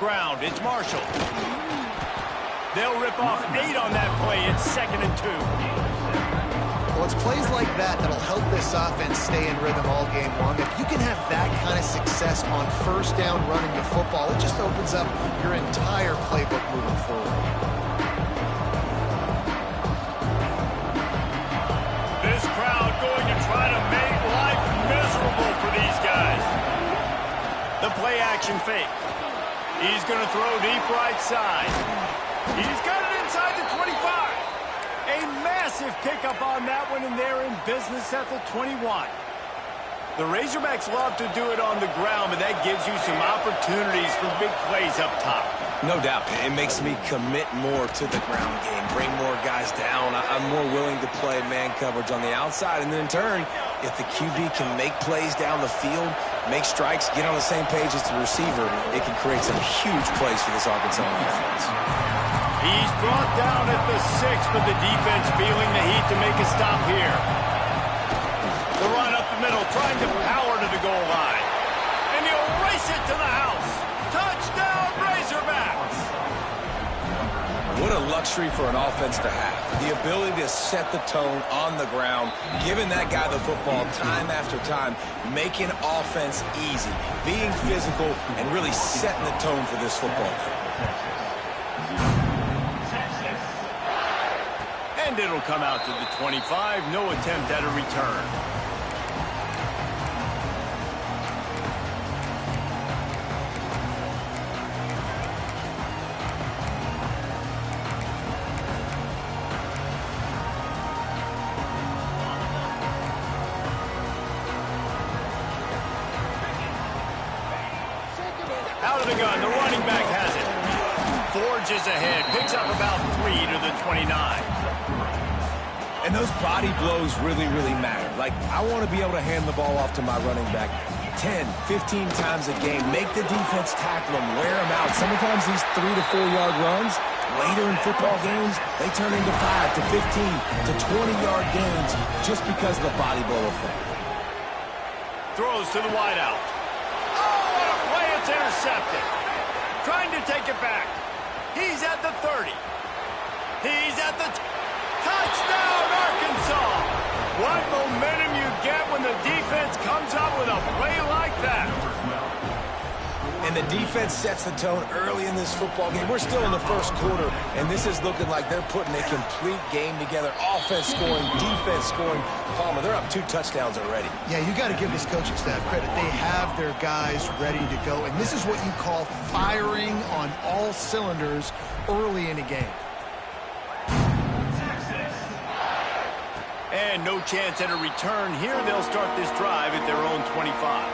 ground. It's Marshall. They'll rip off 8 on that play. It's 2nd and 2. Well, it's plays like that that'll help this offense stay in rhythm all game long. If you can have that kind of success on first down running the football, it just opens up your entire playbook moving forward. This crowd going to try to make life miserable for these guys. The play action fake. He's going to throw deep right side. He's got it inside the 25. A massive pickup on that one, and they're in business at the 21. The Razorbacks love to do it on the ground, but that gives you some opportunities for big plays up top. No doubt. It makes me commit more to the ground game, bring more guys down. I'm more willing to play man coverage on the outside, and then in turn, if the QB can make plays down the field, make strikes, get on the same page as the receiver, it can create some huge plays for this Arkansas offense. He's brought down at the 6, but the defense feeling the heat to make a stop here. The run up the middle, trying to power to the goal line. And he'll race it to the house. Touchdown, Razorbacks! What a luxury for an offense to have. The ability to set the tone on the ground, giving that guy the football time after time, making offense easy, being physical, and really setting the tone for this football game. And it'll come out to the 25. No attempt at a return. Out of the gun, the running back has it. Forges ahead, picks up about 3 to the 29. And those body blows really, really matter. Like, I want to be able to hand the ball off to my running back 10, 15 times a game. Make the defense tackle him, wear him out. Sometimes these 3 to 4 yard runs, later in football games, they turn into 5 to 15 to 20-yard gains just because of the body blow effect. Throws to the wideout. Oh, what a play. It's intercepted. Trying to take it back. He's at the 30. He's at the... Touchdown, Arkansas! What momentum you get when the defense comes up with a play like that. And the defense sets the tone early in this football game. We're still in the first quarter, and this is looking like they're putting a complete game together. Offense scoring, defense scoring. Palmer, they're up 2 touchdowns already. Yeah, you got to give this coaching staff credit. They have their guys ready to go, and this is what you call firing on all cylinders early in a game. And no chance at a return here. They'll start this drive at their own 25.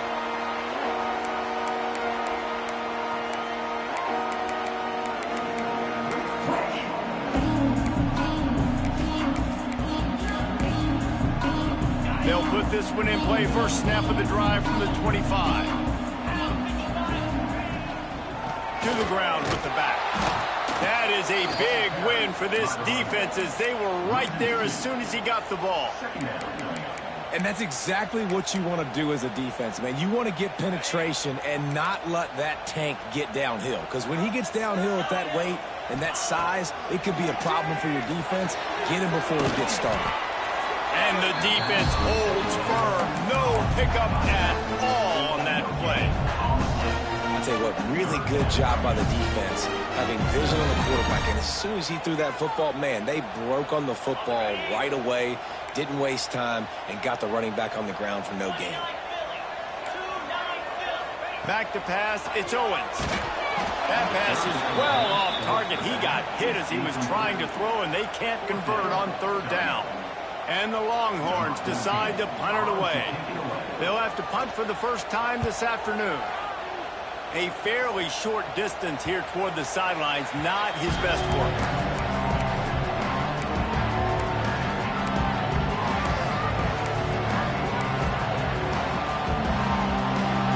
They'll put this one in play. First snap of the drive from the 25. To the ground with the back. That is a big win for this defense as they were right there as soon as he got the ball. And that's exactly what you want to do as a defense, man. You want to get penetration and not let that tank get downhill. Because when he gets downhill at that weight and that size, it could be a problem for your defense. Get him before he gets started. And the defense holds firm. No pickup at all on that play. I'll tell you what, really good job by the defense, having vision on the quarterback. And as soon as he threw that football, man, they broke on the football right away, didn't waste time, and got the running back on the ground for no gain. Back to pass, it's Owens. That pass is well off target. He got hit as he was trying to throw, and they can't convert on 3rd down. And the Longhorns decide to punt it away. They'll have to punt for the first time this afternoon. A fairly short distance here toward the sidelines, not his best work.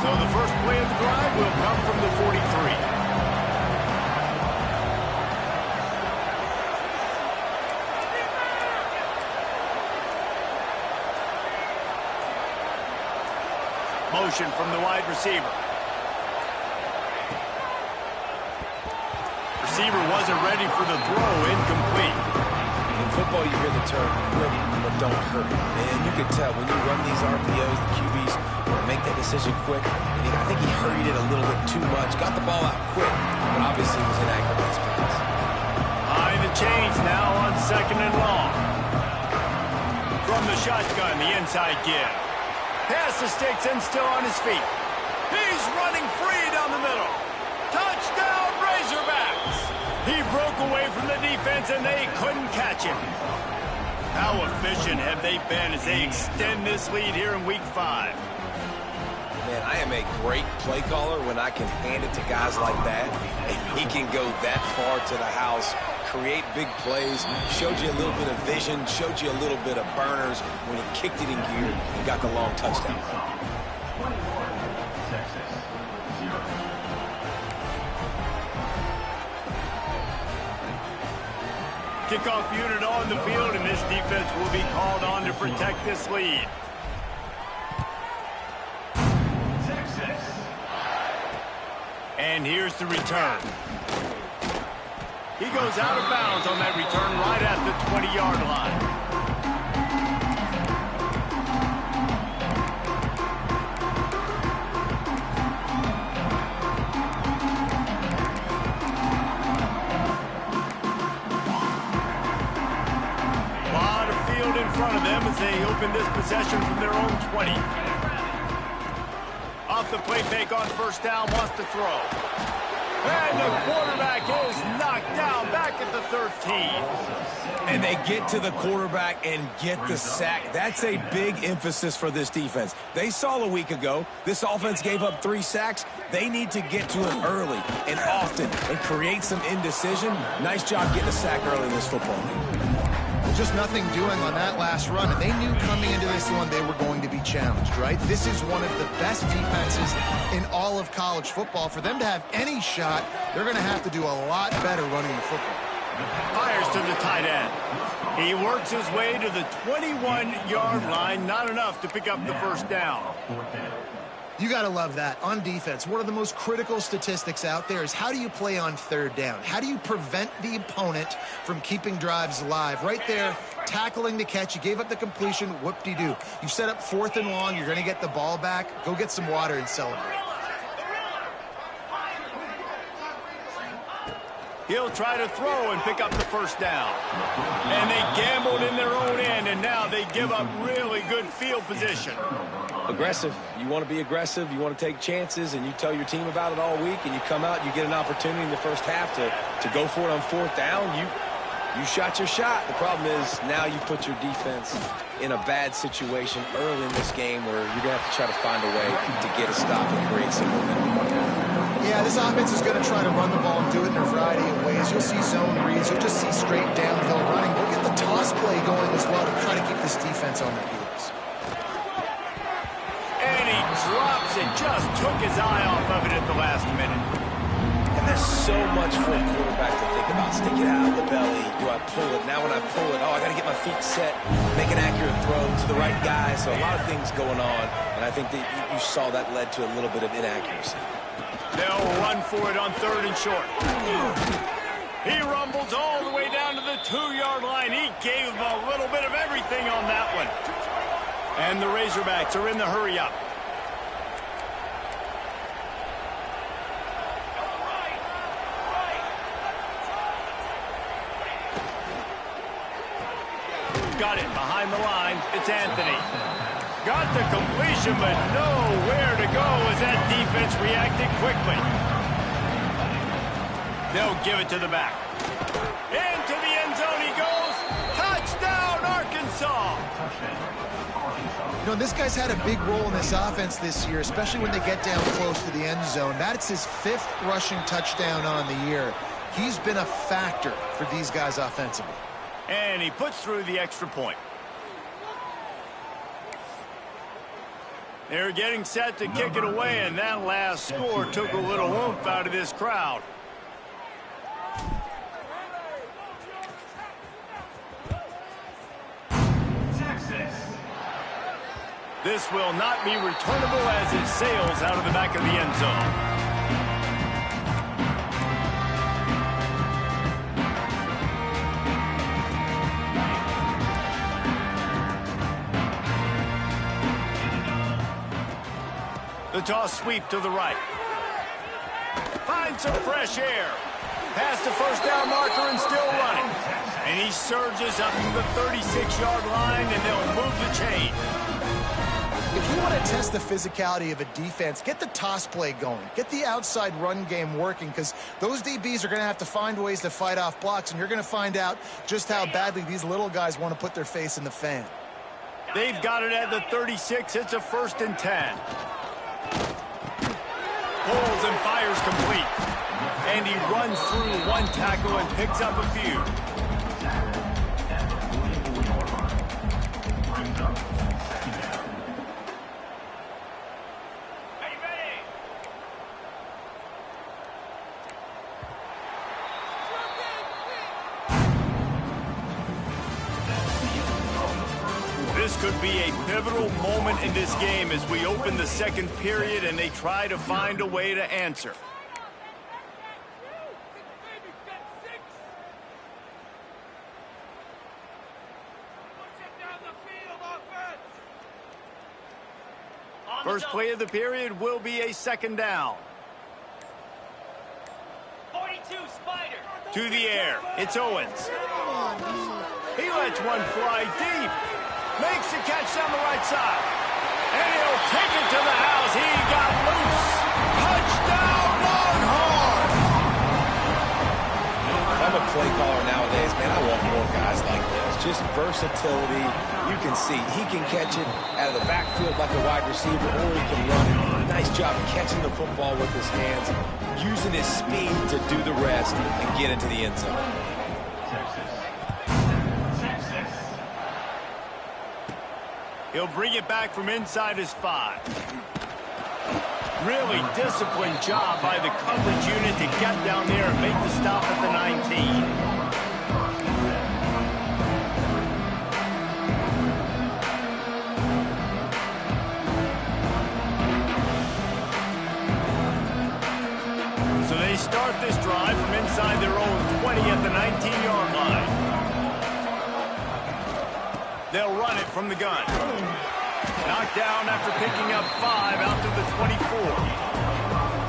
So the first play of the drive will come from the 43. Motion from the wide receiver. receiver wasn't ready for the throw, incomplete. In football, you hear the term quick, but don't hurry. And you can tell when you run these RPOs, the QBs want to make that decision quick. And I think he hurried it a little bit too much. Got the ball out quick, but obviously was inaccurate in his pass. Behind the chains now on 2nd and long. From the shotgun, the inside give. Pass the sticks and still on his feet. He's running free down the middle. Touchdown, Razorbacks! He broke away from the defense and they couldn't catch him. How efficient have they been as they extend this lead here in Week 5? Man, I am a great play caller when I can hand it to guys like that. And he can go that far to the house, create big plays, showed you a little bit of vision, showed you a little bit of burners when he kicked it in gear and got the long touchdown. Kickoff unit on the field, and this defense will be called on to protect this lead. And here's the return. He goes out of bounds on that return right at the 20-yard line. In front of them as they open this possession from their own 20. Off the play fake on 1st down, wants to throw. And the quarterback is knocked down back at the 13. And they get to the quarterback and get the sack. That's a big emphasis for this defense. They saw a week ago, this offense gave up 3 sacks. They need to get to it early and often and create some indecision. Nice job getting a sack early in this football game. Just nothing doing on that last run, and they knew coming into this one they were going to be challenged, right? This is one of the best defenses in all of college football. For them to have any shot, they're going to have to do a lot better running the football. Fires to the tight end. He works his way to the 21-yard line, not enough to pick up the 1st down. You got to love that. On defense, one of the most critical statistics out there is how do you play on 3rd down? How do you prevent the opponent from keeping drives alive? Right there, tackling the catch. You gave up the completion. Whoop-de-doo. You set up 4th and long. You're going to get the ball back. Go get some water and celebrate. He'll try to throw and pick up the 1st down. And they gambled in their own end, and now they give up really good field position. Aggressive. You want to be aggressive. You want to take chances, and you tell your team about it all week, and you come out, you get an opportunity in the 1st half to go for it on 4th down. You shot your shot. The problem is now you put your defense in a bad situation early in this game where you're going to have to try to find a way to get a stop and create some momentum. Yeah, this offense is going to try to run the ball and do it in a variety of ways. You'll see zone reads. You'll just see straight downhill running. We'll get the toss play going as well to try to keep this defense on their heels. And he drops it. Just took his eye off of it at the last minute. And there's so much for a quarterback to think about. Stick it out of the belly. Do I pull it? Now when I pull it, I got to get my feet set, make an accurate throw to the right guy. So a lot of things going on. And I think that you saw that led to a little bit of inaccuracy. They'll run for it on 3rd and short. He rumbles all the way down to the 2-yard line. He gave them a little bit of everything on that one. And the Razorbacks are in the hurry-up. Got it behind the line. It's Anthony. Got the completion, but nowhere to go as that defense reacted quickly. They'll give it to the back. Into the end zone he goes. Touchdown, Arkansas. You know, this guy's had a big role in this offense this year, especially when they get down close to the end zone. That's his 5th rushing touchdown on the year. He's been a factor for these guys offensively. And he puts through the extra point. They're getting set to kick it away, and that last score took a little oomph out of this crowd. This will not be returnable as it sails out of the back of the end zone. The toss sweep to the right. Finds some fresh air. Past the first down marker and still running. And he surges up to the 36-yard line, and they'll move the chain. If you want to test the physicality of a defense, get the toss play going. Get the outside run game working, because those DBs are going to have to find ways to fight off blocks, and you're going to find out just how badly these little guys want to put their face in the fan. They've got it at the 36. It's a 1st and 10. Pulls and fires complete. And he runs through one tackle and picks up a few. This could be a pivotal moment in this game as we open the second period and they try to find a way to answer. First play of the period will be a 2nd down. 42 Spider. To the air. It's Owens. He lets one fly deep. Makes the catch down the right side. And he'll take it to the house. He got loose. Touchdown, Longhorn! If I'm a play caller nowadays, man, I want more guys like this. Just versatility. You can see he can catch it out of the backfield like a wide receiver, or he can run it. Nice job catching the football with his hands, using his speed to do the rest and get into the end zone. He'll bring it back from inside his 5. Really disciplined job by the coverage unit to get down there and make the stop at the 19. So they start this drive from inside their own 20 at the 19-yard line. They'll run it from the gun. Knocked down after picking up 5 out to the 24.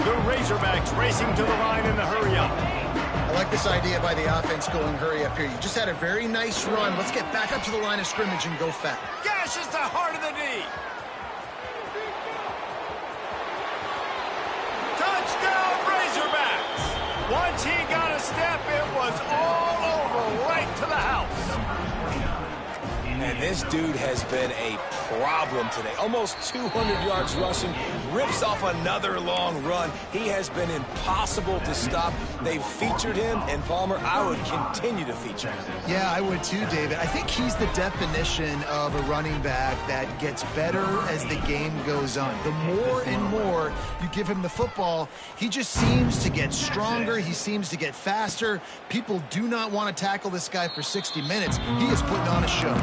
The Razorbacks racing to the line in the hurry-up. I like this idea by the offense going hurry up here. You just had a very nice run. Let's get back up to the line of scrimmage and go fast. Gashes the heart of the knee. Touchdown, Razorbacks! Once he got a step, it was all over, right to the house. And this dude has been a problem today. Almost 200 yards rushing, rips off another long run. He has been impossible to stop. They've featured him, and Palmer, I would continue to feature him. Yeah, I would too, David. I think he's the definition of a running back that gets better as the game goes on. The more and more you give him the football, he just seems to get stronger. He seems to get faster. People do not want to tackle this guy for 60 minutes. He is putting on a show.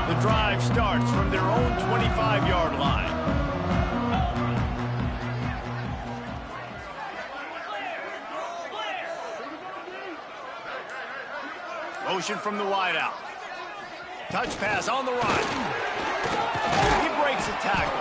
The drive starts from their own 25-yard line. Motion from the wideout. Touch pass on the right. He breaks a tackle.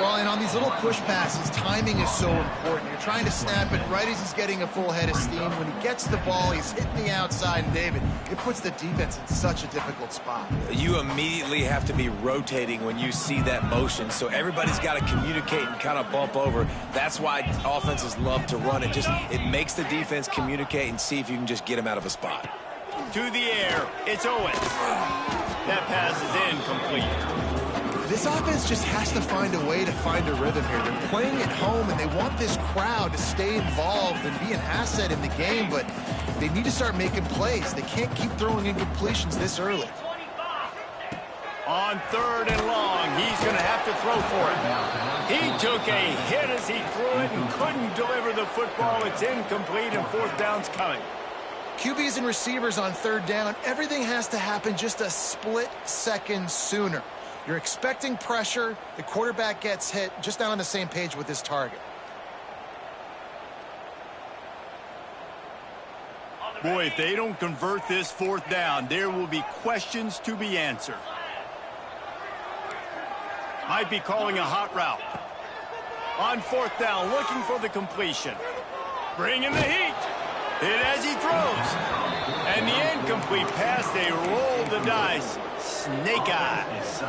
Well, and on these little push passes, timing is so important. You're trying to snap it right as he's getting a full head of steam. When he gets the ball, he's hitting the outside, and David, it puts the defense in such a difficult spot. You immediately have to be rotating when you see that motion, so everybody's got to communicate and kind of bump over. That's why offenses love to run it. It makes the defense communicate and see if you can just get him out of a spot. To the air, it's Owens. That pass is incomplete. This offense just has to find a way to find a rhythm here. They're playing at home, and they want this crowd to stay involved and be an asset in the game, but they need to start making plays. They can't keep throwing incompletions this early. On 3rd and long, he's going to have to throw for it. He took a hit as he threw it and couldn't deliver the football. It's incomplete, and 4th down's coming. QBs and receivers on 3rd down, everything has to happen just a split second sooner. You're expecting pressure, the quarterback gets hit, just not on the same page with his target. On the Boy, if they don't convert this fourth down, there will be questions to be answered. Might be calling a hot route. On fourth down, looking for the completion. Bringing the heat. Hit as he throws. And the incomplete pass, they roll the dice. Snake eyes.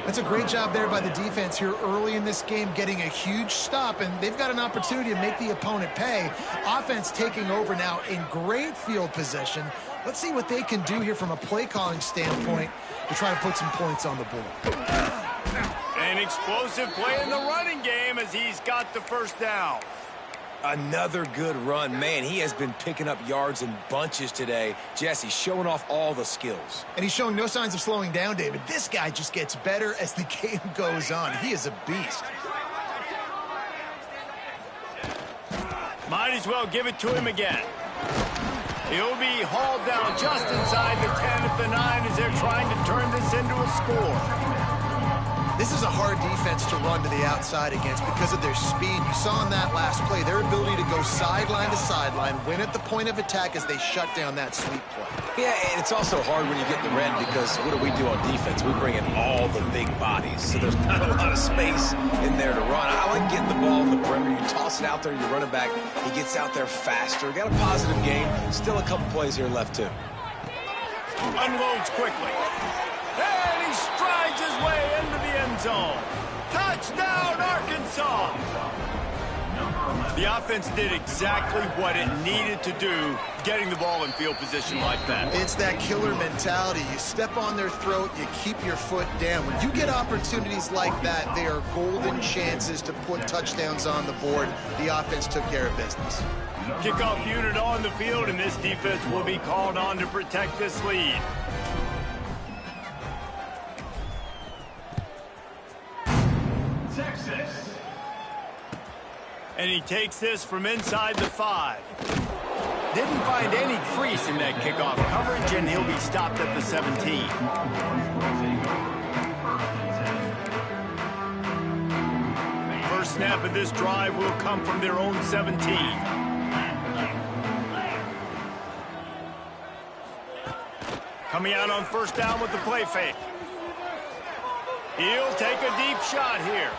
That's a great job there by the defense here early in this game, getting a huge stop, and they've got an opportunity to make the opponent pay. Offense taking over now in great field position. Let's see what they can do here from a play calling standpoint to try to put some points on the board. An explosive play in the running game as he's got the first down. Another good run. Man, he has been picking up yards in bunches today. Jesse showing off all the skills. And he's showing no signs of slowing down, David. This guy just gets better as the game goes on. He is a beast. Might as well give it to him again. He'll be hauled down just inside the 10 at the 9 as they're trying to turn this into a score. This is a hard defense to run to the outside against because of their speed. You saw in that last play their ability to go sideline to sideline, win at the point of attack as they shut down that sweep play. Yeah, and it's also hard when you get the red because what do on defense? We bring in all the big bodies, so there's not a lot of space in there to run. I like getting the ball in the perimeter. You toss it out there, you run it back. He gets out there faster. Got a positive game. Still a couple plays here left, too. Unloads quickly. And he strides his way into the end zone. Touchdown, Arkansas! The offense did exactly what it needed to do, getting the ball in field position like that. It's that killer mentality. You step on their throat, you keep your foot down. When you get opportunities like that, they are golden chances to put touchdowns on the board. The offense took care of business. Kickoff unit on the field, and this defense will be called on to protect this lead. And he takes this from inside the 5. Didn't find any crease in that kickoff coverage, and he'll be stopped at the 17. First snap of this drive will come from their own 17. Coming out on first down with the play fake. He'll take a deep shot here.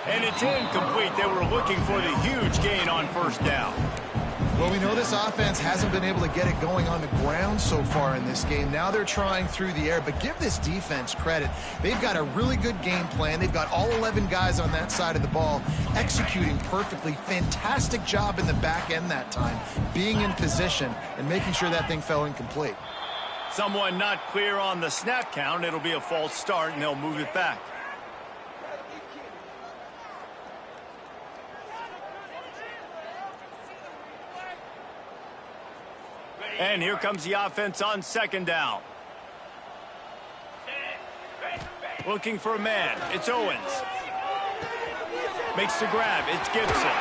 And it's incomplete. They were looking for the huge gain on first down. Well, we know this offense hasn't been able to get it going on the ground so far in this game. Now they're trying through the air, but give this defense credit. They've got a really good game plan. They've got all 11 guys on that side of the ball executing perfectly. Fantastic job in the back end that time, being in position and making sure that thing fell incomplete. Someone not clear on the snap count. It'll be a false start, and they'll move it back. And here comes the offense on second down. Looking for a man. It's Owens. Makes the grab. It's Gibson.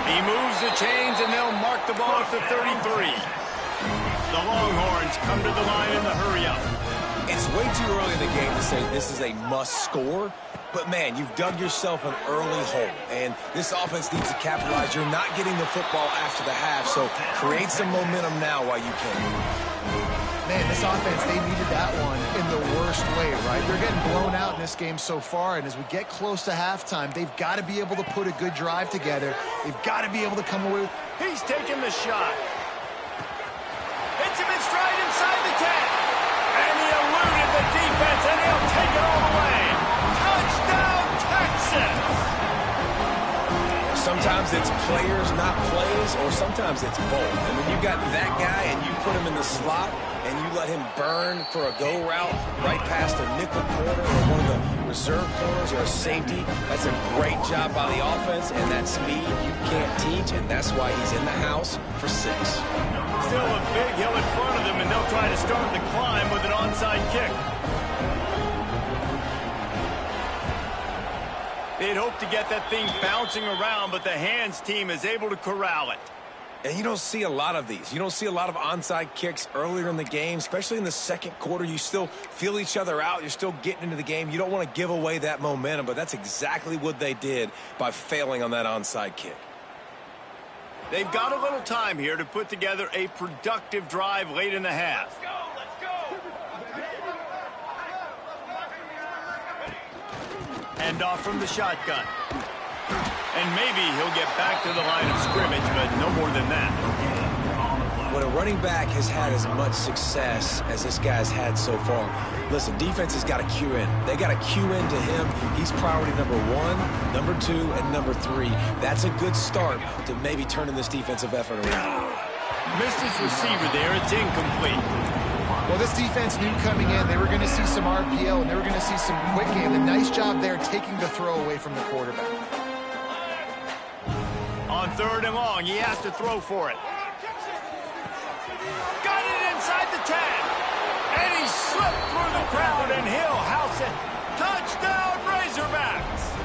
He moves the chains, and they'll mark the ball at the 33. The Longhorns come to the line in the hurry-up. It's way too early in the game to say this is a must-score. But, man, you've dug yourself an early hole, and this offense needs to capitalize. You're not getting the football after the half, so create some momentum now while you can. Man, this offense, they needed that one in the worst way, right? They're getting blown out in this game so far, and as we get close to halftime, they've got to be able to put a good drive together. They've got to be able to come away with... He's taking the shot. Hits him in stride inside the 10. And he eluded the defense, and he'll take it all the way. Touchdown, Texas! Sometimes it's players, not plays, or sometimes it's both. And when you got that guy and you put him in the slot and you let him burn for a go route right past a nickel corner or one of the reserve corners or a safety, that's a great job by the offense, and that speed you can't teach, and that's why he's in the house for 6. Still a big hill in front of them, and they'll try to start the climb with an onside kick. They'd hope to get that thing bouncing around, but the hands team is able to corral it. And you don't see a lot of these. You don't see a lot of onside kicks earlier in the game, especially in the second quarter. You still feel each other out. You're still getting into the game. You don't want to give away that momentum, but that's exactly what they did by failing on that onside kick. They've got a little time here to put together a productive drive late in the half. Let's go. Hand off from the shotgun. And maybe he'll get back to the line of scrimmage, but no more than that. When a running back has had as much success as this guy's had so far, listen, defense has got to cue in. They got to cue into him. He's priority number 1, number 2, and number 3. That's a good start to maybe turning this defensive effort around. Missed his receiver there. It's incomplete. Well, this defense knew coming in they were going to see some RPO and they were going to see some quick game. A nice job there taking the throw away from the quarterback. On 3rd and long, he has to throw for it. Got it inside the 10. And he slipped through the crowd, and he'll house it. Touchdown, Razorbacks!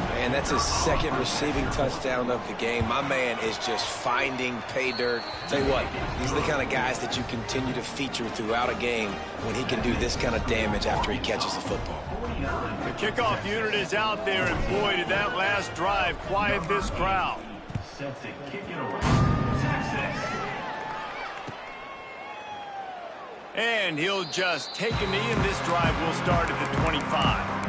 Man, that's his 2nd receiving touchdown of the game. My man is just finding pay dirt. Tell you what, these are the kind of guys that you continue to feature throughout a game when he can do this kind of damage after he catches the football. The kickoff unit is out there, and boy, did that last drive quiet this crowd. Set to kick it away. Texas. And he'll just take a knee, and this drive will start at the 25.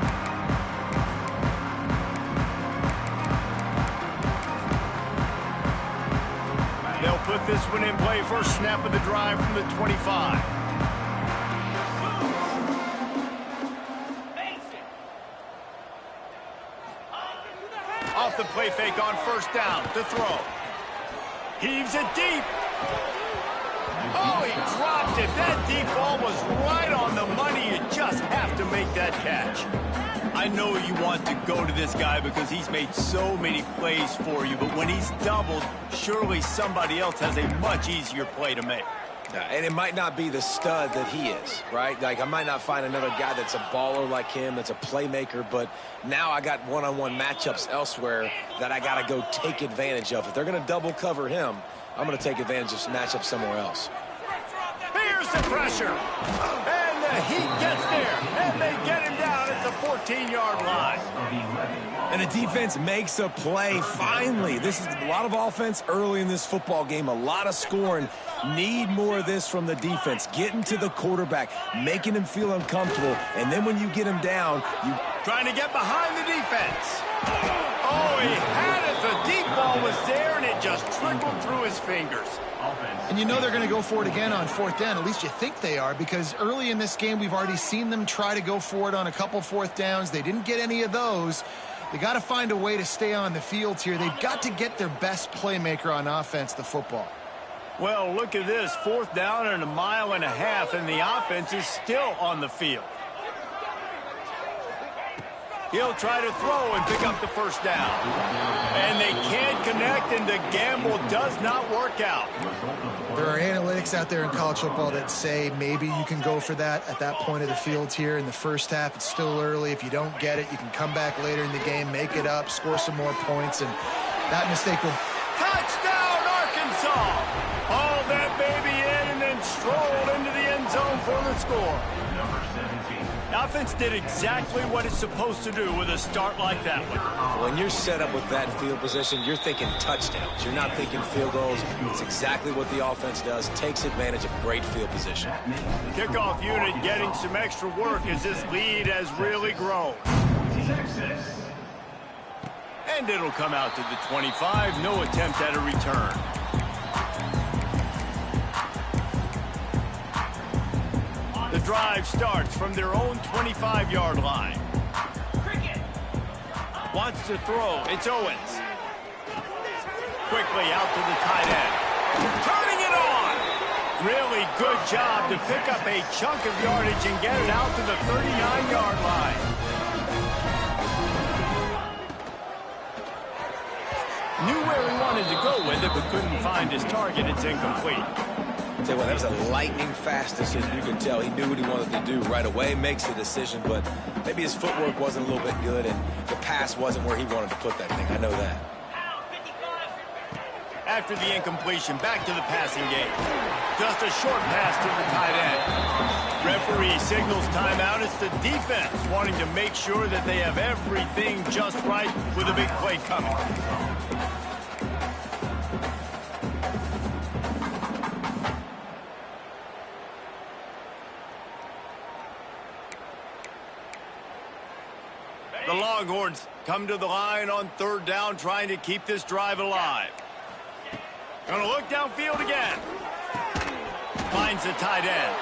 They'll put this one in play. First snap of the drive from the 25. Off the play fake on 1st down to throw. Heaves it deep. Oh, he dropped it. That deep ball was right on the money. You just have to make that catch. I know you want to go to this guy because he's made so many plays for you, but when he's doubled, surely somebody else has a much easier play to make. And it might not be the stud that he is, right? Like, I might not find another guy that's a baller like him, that's a playmaker, but now I got one-on-one matchups elsewhere that I got to go take advantage of. If they're going to double cover him, I'm going to take advantage of some matchups somewhere else. Here's the pressure. And the Heat gets there. And they get him down at the 14-yard line. And the defense makes a play, finally. This is a lot of offense early in this football game, a lot of scoring. Need more of this from the defense. Getting to the quarterback, making him feel uncomfortable, and then when you get him down, you... Trying to get behind the defense. Oh, he had it. The deep ball was there, and it just trickled through his fingers. And you know they're going to go for it again on 4th down. At least you think they are, because early in this game, we've already seen them try to go for it on a couple 4th downs. They didn't get any of those. They got to find a way to stay on the field here. They've got to get their best playmaker on offense, the football. Well, look at this. 4th down and 1.5 miles, and the offense is still on the field. He'll try to throw and pick up the 1st down. And they can't connect, and the gamble does not work out. There are analytics out there in college football that say maybe you can go for that at that point of the field here in the first half. It's still early. If you don't get it, you can come back later in the game, make it up, score some more points, and that mistake will... Touchdown, Arkansas! Hauled that baby in and then strolled into the end zone for the score. Offense did exactly what it's supposed to do with a start like that one. When you're set up with that field position, you're thinking touchdowns. You're not thinking field goals. It's exactly what the offense does. Takes advantage of great field position. Kickoff unit getting some extra work as this lead has really grown. And it'll come out to the 25. No attempt at a return. The drive starts from their own 25-yard line. Wants to throw. It's Owens. Quickly out to the tight end. Turning it on. Really good job to pick up a chunk of yardage and get it out to the 39-yard line. Knew where he wanted to go with it, but couldn't find his target. It's incomplete. Tell you what, that was a lightning-fast decision. You could tell he knew what he wanted to do right away, makes the decision, but maybe his footwork wasn't a little bit good, and the pass wasn't where he wanted to put that thing. I know that. After the incompletion, back to the passing game. Just a short pass to the tight end. Referee signals timeout. It's the defense wanting to make sure that they have everything just right with a big play coming. Longhorns come to the line on third down, trying to keep this drive alive. Gonna look downfield again. Finds the tight end.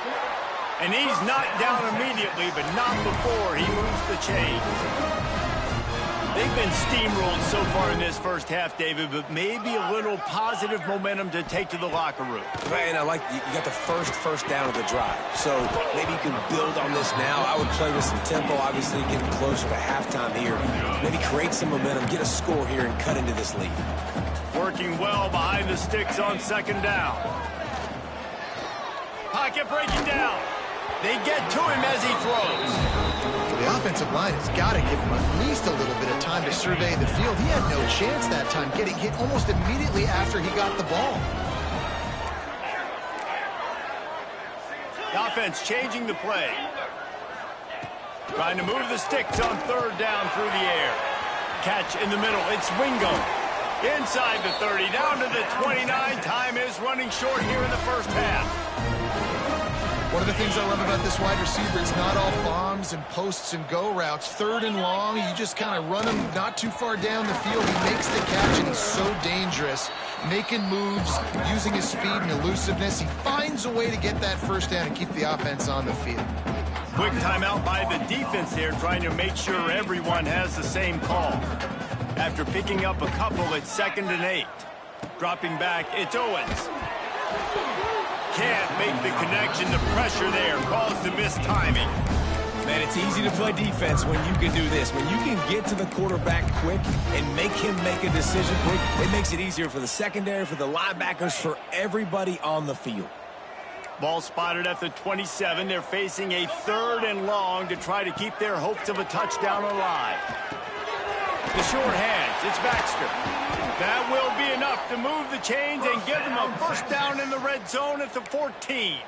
And he's knocked down immediately, but not before he moves the chains. They've been steamrolled so far in this first half, David, but maybe a little positive momentum to take to the locker room. And I like you got the first down of the drive. So maybe you can build on this now. I would play with some tempo, obviously getting closer to halftime here. Maybe create some momentum, get a score here, and cut into this lead. Working well behind the sticks on second down. Pocket breaking down. They get to him as he throws. The offensive line has got to give him at least a little bit of time to survey the field. He had no chance that time, getting hit almost immediately after he got the ball. The offense changing the play. Trying to move the sticks on third down through the air. Catch in the middle. It's Wingo. Inside the 30, down to the 29. Time is running short here in the first half. One of the things I love about this wide receiver, it's not all bombs and posts and go routes. Third and long, you just kind of run him not too far down the field. He makes the catch, and he's so dangerous, making moves, using his speed and elusiveness. He finds a way to get that first down and keep the offense on the field. Quick timeout by the defense there, trying to make sure everyone has the same call. After picking up a couple, it's 2nd and 8. Dropping back, it's Owens. Can't make the connection. The pressure there caused the mistiming. Man, it's easy to play defense when you can do this. When you can get to the quarterback quick and make him make a decision quick, it makes it easier for the secondary, for the linebackers, for everybody on the field. Ball spotted at the 27. They're facing a 3rd and long to try to keep their hopes of a touchdown alive. The short hands, it's Baxter. That will be enough to move the chains and give them a first down in the red zone at the 14.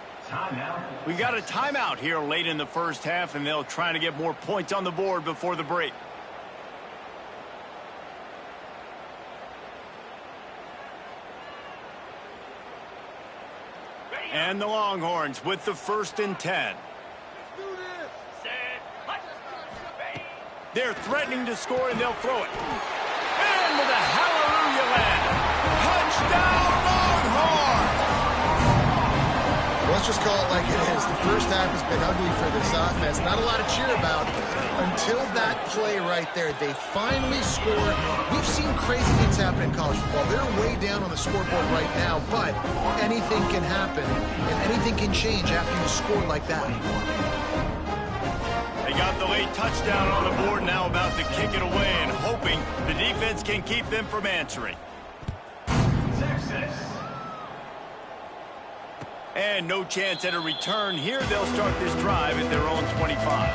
We got a timeout here late in the first half, and they'll try to get more points on the board before the break. And the Longhorns with the 1st and 10. They're threatening to score, and they'll throw it. And with a hallelujah land. Touchdown, Longhorns! Let's just call it like it is. The first half has been ugly for this offense. Not a lot to cheer about until that play right there. They finally scored. We've seen crazy things happen in college football. They're way down on the scoreboard right now, but anything can happen, and anything can change after you score like that. They got the late touchdown on the board, now about to kick it away and hoping the defense can keep them from answering. And no chance at a return here. They'll start this drive at their own 25.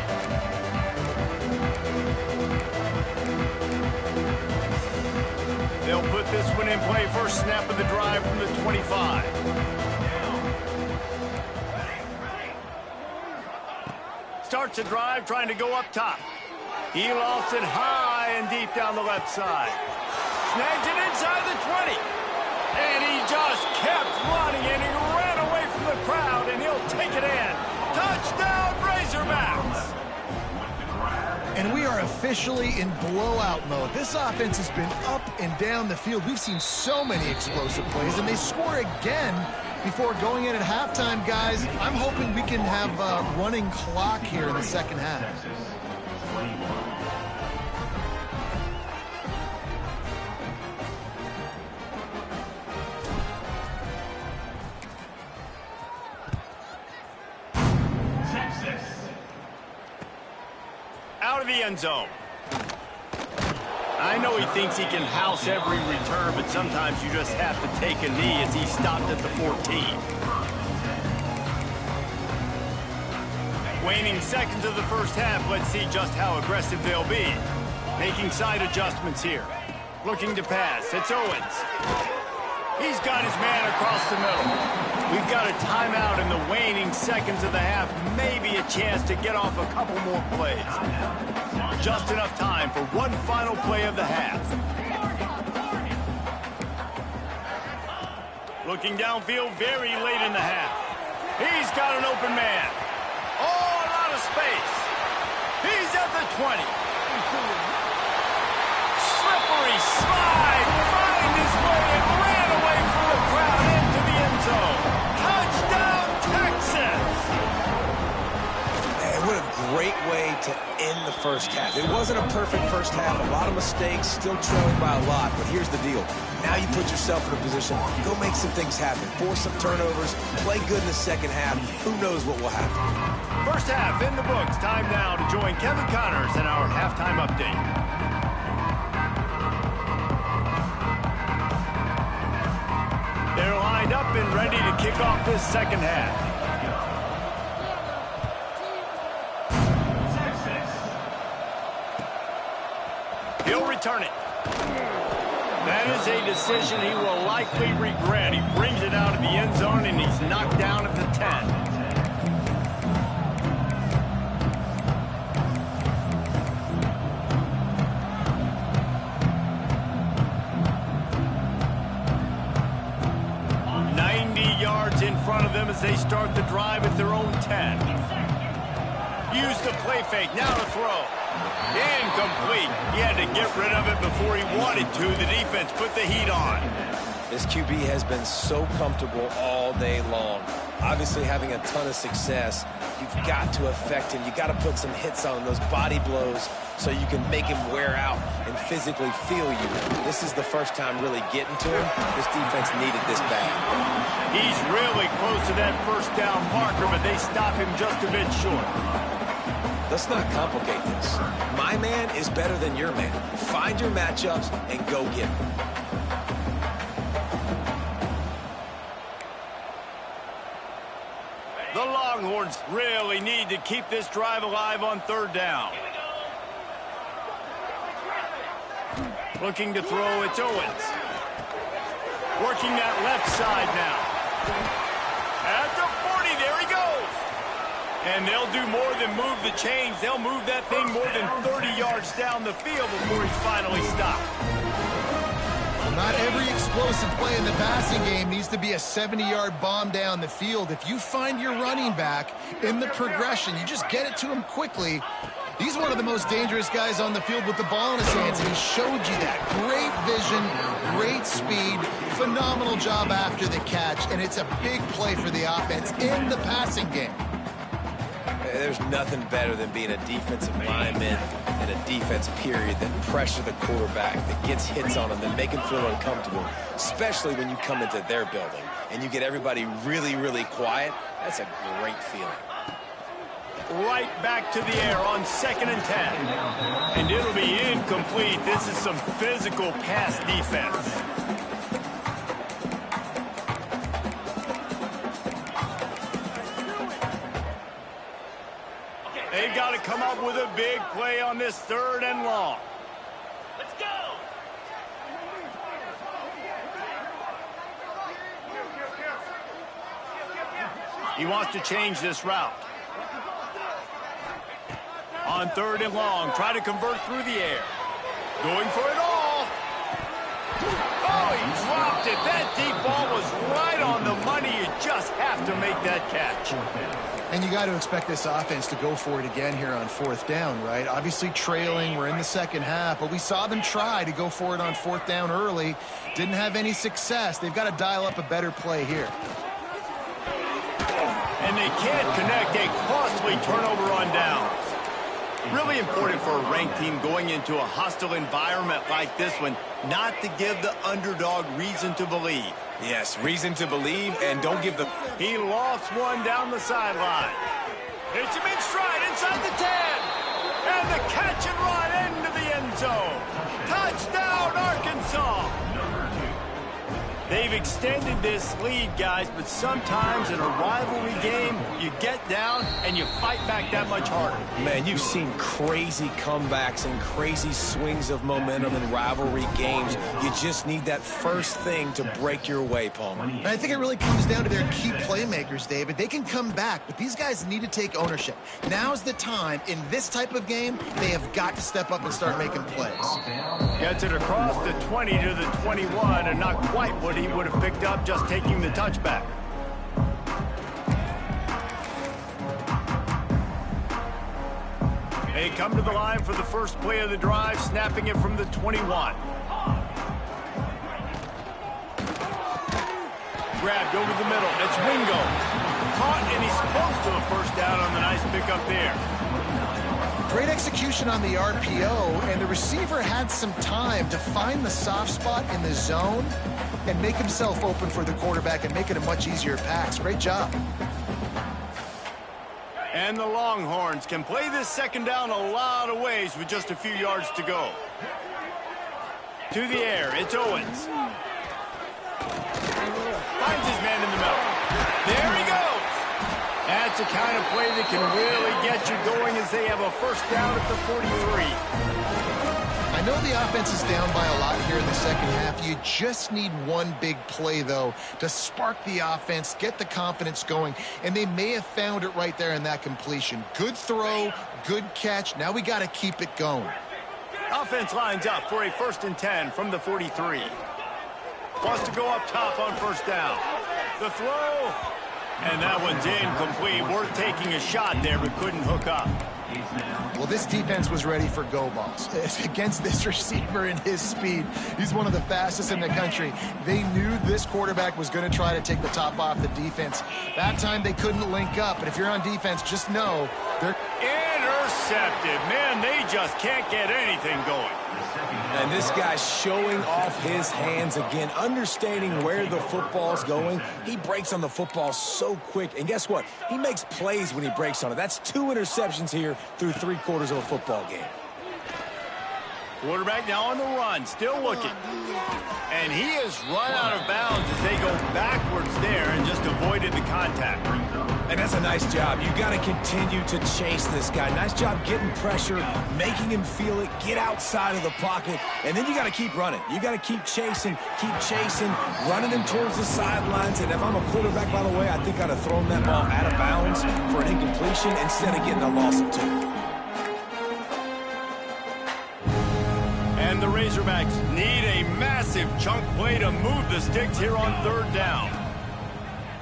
They'll put this one in play. First snap of the drive from the 25. Starts a drive trying to go up top. He lost it high and deep down the left side. Snags it inside the 20. And he just kept running, and he ran away from the crowd, and he'll take it in. Touchdown, Razorbacks! And we are officially in blowout mode. This offense has been up and down the field. We've seen so many explosive plays, and they score again before going in at halftime, guys. I'm hoping we can have a running clock here in the second half. Out of the end zone. I know he thinks he can house every return, but sometimes you just have to take a knee as he stopped at the 14. Waning seconds of the first half. Let's see just how aggressive they'll be. Making side adjustments here. Looking to pass. It's Owens. He's got his man across the middle. We've got a timeout in the waning seconds of the half. Maybe a chance to get off a couple more plays. Just enough time for one final play of the half. Looking downfield very late in the half. He's got an open man. Oh, a lot of space. He's at the 20. It wasn't a perfect first half. A lot of mistakes, still trailing by a lot. But here's the deal. Now you put yourself in a position, go make some things happen. Force some turnovers, play good in the second half. Who knows what will happen. First half in the books. Time now to join Kevin Connors in our halftime update. They're lined up and ready to kick off this second half. He'll return it. That is a decision he will likely regret. He brings it out of the end zone, and he's knocked down at the 10. In front of them as they start the drive at their own 10. Use the play fake, now to throw. Incomplete. He had to get rid of it before he wanted to. The defense put the heat on. This QB has been so comfortable all day long. Obviously having a ton of success. You've got to affect him. You got to put some hits on him, those body blows, so you can make him wear out and physically feel you. This is the first time really getting to him. This defense needed this bad. He's really close to that first down marker, but they stop him just a bit short. Let's not complicate this. My man is better than your man. Find your matchups and go get them. The Longhorns really need to keep this drive alive on third down. Looking to throw, it's Owens. Working that left side now. At the 40, there he goes. And they'll do more than move the chains. They'll move that thing more than 30 yards down the field before he's finally stopped. Not every explosive play in the passing game needs to be a 70-yard bomb down the field. If you find your running back in the progression, you just get it to him quickly. He's one of the most dangerous guys on the field with the ball in his hands, and he showed you that. Great vision, great speed, phenomenal job after the catch, and it's a big play for the offense in the passing game. There's nothing better than being a defensive lineman and a defense period that pressure the quarterback, that gets hits on him, that make him feel uncomfortable, especially when you come into their building and you get everybody really, really quiet. That's a great feeling. Right back to the air on 2nd and 10. And it'll be incomplete. This is some physical pass defense. They've got to come up with a big play on this 3rd and long. Let's go! He wants to change this route. On 3rd and long, try to convert through the air. Going for it all. Oh, he dropped it. That deep ball was right on the money. You just have to make that catch. And you got to expect this offense to go for it again here on 4th down, right? Obviously trailing, we're in the second half, but we saw them try to go for it on 4th down early. Didn't have any success. They've got to dial up a better play here. And they can't connect a costly turnover on downs. Really important for a ranked team going into a hostile environment like this one, not to give the underdog reason to believe. Yes, reason to believe, and don't give the... He lost one down the sideline. Hits him in stride inside the 10. And the catch and run into the end zone. Touchdown, Arkansas. They've extended this lead, guys, but sometimes in a rivalry game, you get down and you fight back that much harder. Man, you've seen crazy comebacks and crazy swings of momentum in rivalry games. You just need that first thing to break your way, Palmer. And I think it really comes down to their key playmakers, David. They can come back, but these guys need to take ownership. Now's the time. In this type of game, they have got to step up and start making plays. Gets it across the 20 to the 21, and not quite what he would have picked up just taking the touchback. They come to the line for the first play of the drive, snapping it from the 21. Grabbed over the middle. It's Wingo. Caught, and he's close to a first down on the nice pickup there. Great execution on the RPO, and the receiver had some time to find the soft spot in the zone and make himself open for the quarterback and make it a much easier pass. Great job. And the Longhorns can play this second down a lot of ways with just a few yards to go. To the air, it's Owens. Finds his man in the middle. There he goes. That's the kind of play that can really get you going as they have a first down at the 43. I know the offense is down by a lot here in the second half. You just need one big play, though, to spark the offense, get the confidence going, and they may have found it right there in that completion. Good throw, good catch. Now we got to keep it going. Offense lines up for a 1st and 10 from the 43. Wants to go up top on first down. The throw, and that one's incomplete. Worth taking a shot there, but couldn't hook up. Well, this defense was ready for go balls. Against this receiver and his speed, he's one of the fastest in the country. They knew this quarterback was going to try to take the top off the defense. That time they couldn't link up, and if you're on defense, just know they're intercepted. Man, they just can't get anything going. And this guy's showing off his hands again, understanding where the football's going. He breaks on the football so quick. And guess what? He makes plays when he breaks on it. That's 2 interceptions here through 3/4 of a football game. Quarterback now on the run, still looking. And he has run out of bounds as they go backwards there and just avoided the contact. And that's a nice job. You got to continue to chase this guy. Nice job getting pressure, making him feel it, get outside of the pocket, and then you got to keep running. You got to keep chasing, running him towards the sidelines. And if I'm a quarterback, by the way, I think I'd have thrown that ball out of bounds for an incompletion instead of getting a loss of 2. And the Razorbacks need a massive chunk play to move the sticks here on 3rd down.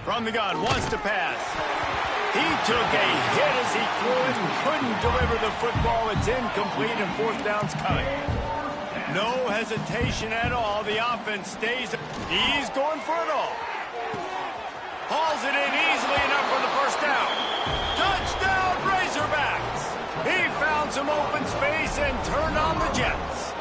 From the gun, wants to pass. He took a hit as he threw it and couldn't deliver the football. It's incomplete and 4th down's coming. No hesitation at all. The offense stays. He's going for it all. Hauls it in easily enough for the first down. Touchdown, Razorbacks! He found some open space and turned on the Jets.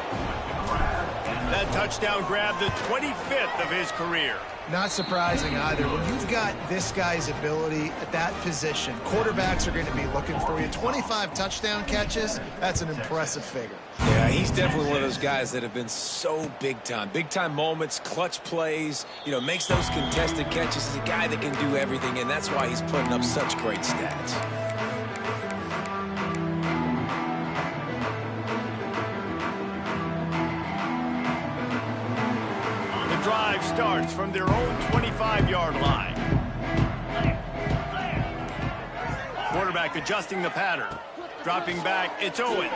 That touchdown grabbed the 25th of his career. not surprising either. When you've got this guy's ability at that position, quarterbacks are going to be looking for you. 25 touchdown catches, that's an impressive figure. Yeah, he's definitely one of those guys that have been so big time. Big time moments, clutch plays, you know, makes those contested catches. He's a guy that can do everything, and that's why he's putting up such great stats. Drive starts from their own 25-yard line. Quarterback adjusting the pattern. Dropping back, it's Owens.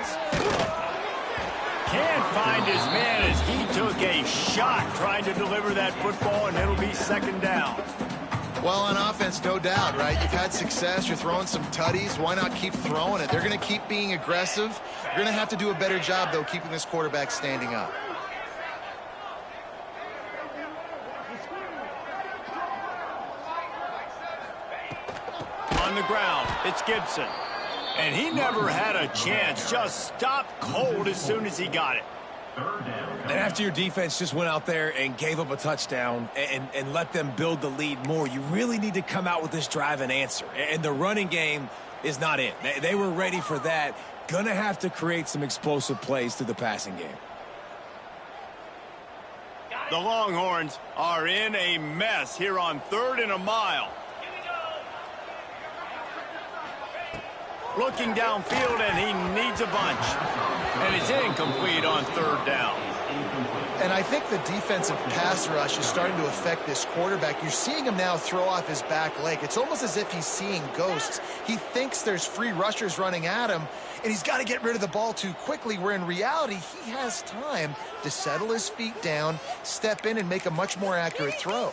Can't find his man as he took a shot trying to deliver that football, and it'll be second down. Well, on offense, no doubt, right? You've had success. You're throwing some tutties. Why not keep throwing it? They're going to keep being aggressive. You're going to have to do a better job, though, keeping this quarterback standing up. On the ground, it's Gibson. And he never had a chance. Just stopped cold as soon as he got it. And after your defense just went out there and gave up a touchdown and let them build the lead more, you really need to come out with this drive and answer. And the running game is not it. They were ready for that. Gonna have to create some explosive plays through the passing game. The Longhorns are in a mess here on 3rd and a mile. Looking downfield, and he needs a bunch. And it's incomplete on 3rd down. And I think the defensive pass rush is starting to affect this quarterback. You're seeing him now throw off his back leg. It's almost as if he's seeing ghosts. He thinks there's free rushers running at him, and he's got to get rid of the ball too quickly, where in reality, he has time to settle his feet down, step in, and make a much more accurate throw.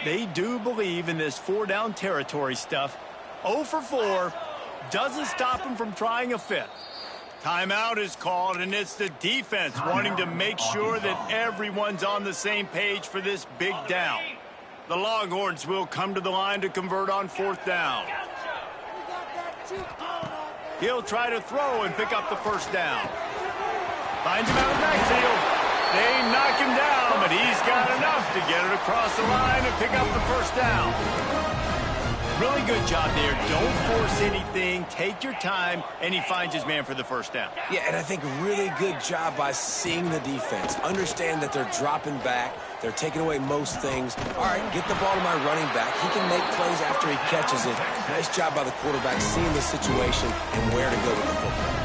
They do believe in this 4-down territory stuff. 0 for 4 doesn't stop him from trying a 5th. Timeout is called, and it's the defense wanting to make sure that everyone's on the same page for this big down. The Longhorns will come to the line to convert on 4th down. He'll try to throw and pick up the first down. Finds him out of the backfield. They knock him down, but he's got enough to get it across the line and pick up the first down. Really good job there. Don't force anything. Take your time, and he finds his man for the first down. Yeah, and I think really good job by seeing the defense. Understand that they're dropping back. They're taking away most things. All right, get the ball to my running back. He can make plays after he catches it. Nice job by the quarterback seeing the situation and where to go with the football.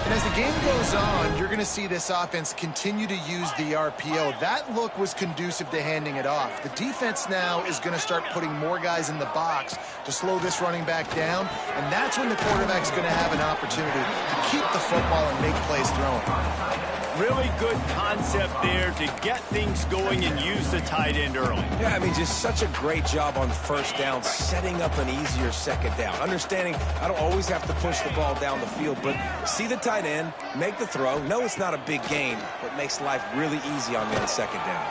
And as the game goes on, you're going to see this offense continue to use the RPO. That look was conducive to handing it off. The defense now is going to start putting more guys in the box to slow this running back down, and that's when the quarterback's going to have an opportunity to keep the football and make plays throwing. Really good concept there to get things going and use the tight end early. Yeah, I mean, just such a great job on first down, setting up an easier second down. Understanding I don't always have to push the ball down the field, but see the tight end, make the throw. No, it's not a big gain, but makes life really easy on me on second down.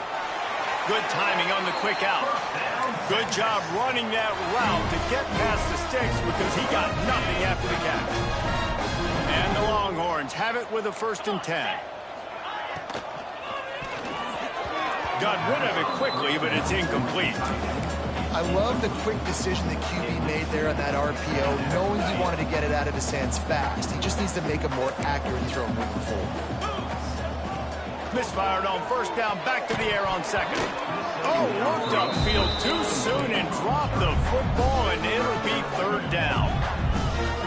Good timing on the quick out. Good job running that route to get past the sticks because he got nothing after the catch. And the Longhorns have it with a 1st and 10. Got rid of it quickly, but it's incomplete. I love the quick decision that QB made there on that RPO, knowing he wanted to get it out of his hands fast. He just needs to make a more accurate throw moving forward. Misfired on first down, back to the air on second. Oh, looked upfield too soon and dropped the football, and it'll be 3rd down.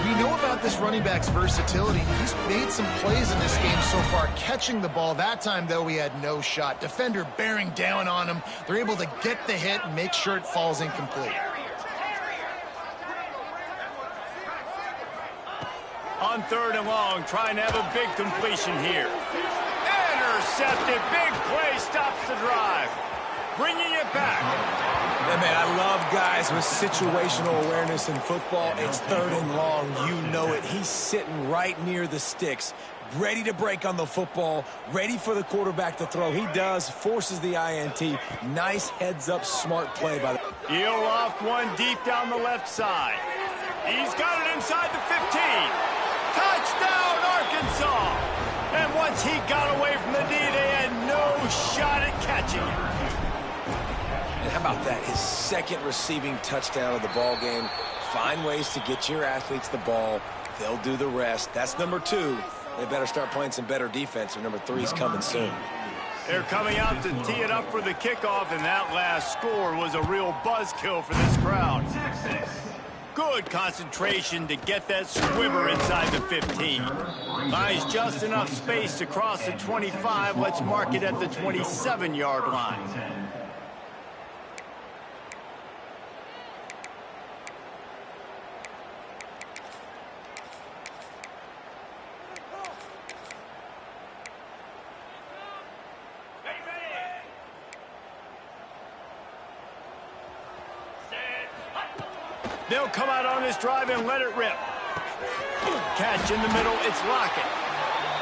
We know about this running back's versatility. He's made some plays in this game so far, catching the ball. That time, though, he had no shot. Defender bearing down on him. They're able to get the hit and make sure it falls incomplete. On 3rd and long, trying to have a big completion here. Intercepted, big play, stops the drive. Bringing it back. Yeah, man, I love guys with situational awareness in football. It's 3rd and long. You know it. He's sitting right near the sticks, ready to break on the football, ready for the quarterback to throw. He does, forces the INT. Nice heads-up, smart play by the... He'll loft one deep down the left side. He's got it inside the 15. Touchdown, Arkansas! And once he got away from the D, they had no shot at catching it. And how about that? His 2nd receiving touchdown of the ball game. Find ways to get your athletes the ball. They'll do the rest. That's number 2. They better start playing some better defense, or number 3 is coming soon. They're coming out to tee it up for the kickoff, and that last score was a real buzzkill for this crowd. Good concentration to get that squibber inside the 15. Buys just enough space to cross the 25. Let's mark it at the 27-yard line. They'll come out on this drive and let it rip. Catch in the middle, it's Lockett.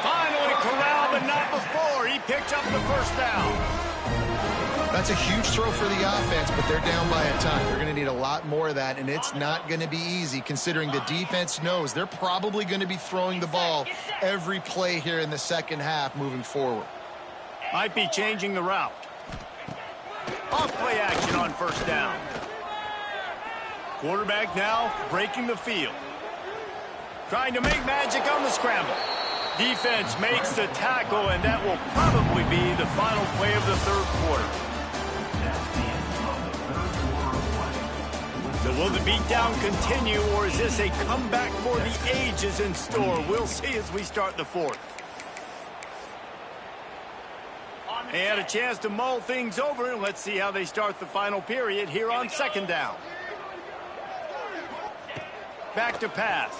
Finally corralled, but not before. He picked up the first down. That's a huge throw for the offense, but they're down by a ton. They're going to need a lot more of that, and it's not going to be easy considering the defense knows they're probably going to be throwing the ball every play here in the second half moving forward. Might be changing the route. Off play action on first down. Quarterback now breaking the field. Trying to make magic on the scramble. Defense makes the tackle, and that will probably be the final play of the 3rd quarter. So will the beatdown continue, or is this a comeback for the ages in store? We'll see as we start the 4th. They had a chance to mull things over, and let's see how they start the final period here on 2nd down. Back to pass.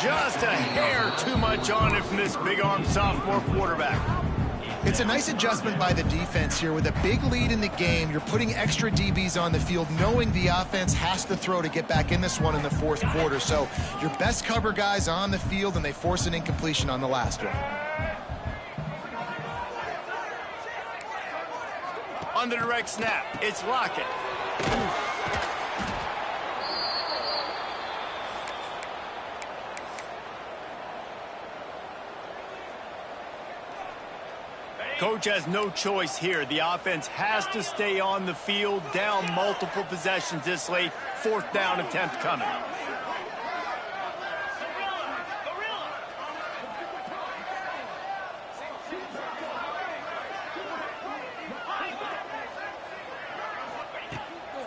Just a hair too much on it from this big-arm sophomore quarterback. It's a nice adjustment by the defense here. With a big lead in the game, you're putting extra DBs on the field, knowing the offense has to throw to get back in this one in the 4th quarter. So your best cover guys on the field, and they force an incompletion on the last one. On the direct snap, it's Lockett. Coach has no choice here. The offense has to stay on the field, down multiple possessions this late. 4th down attempt coming.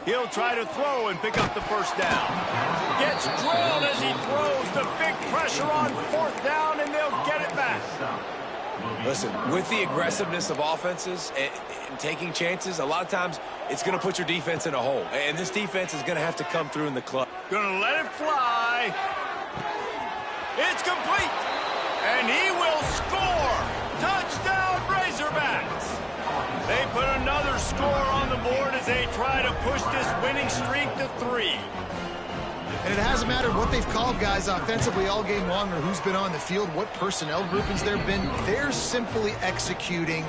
He'll try to throw and pick up the 1st down. Gets drilled as he throws. The big pressure on 4th down, and they'll get it back. Listen, with the aggressiveness of offenses and taking chances, a lot of times it's going to put your defense in a hole. And this defense is going to have to come through in the clutch. Going to let it fly. It's complete. And he will score. Touchdown, Razorbacks. They put another score on the board as they try to push this winning streak to 3. And it hasn't mattered what they've called guys offensively all game long or who's been on the field, what personnel groupings there have been. They're simply executing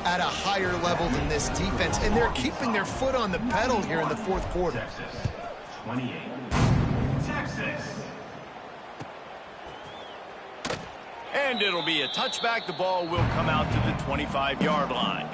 at a higher level than this defense, and they're keeping their foot on the pedal here in the 4th quarter. Texas, 28. Texas. And it'll be a touchback. The ball will come out to the 25-yard line.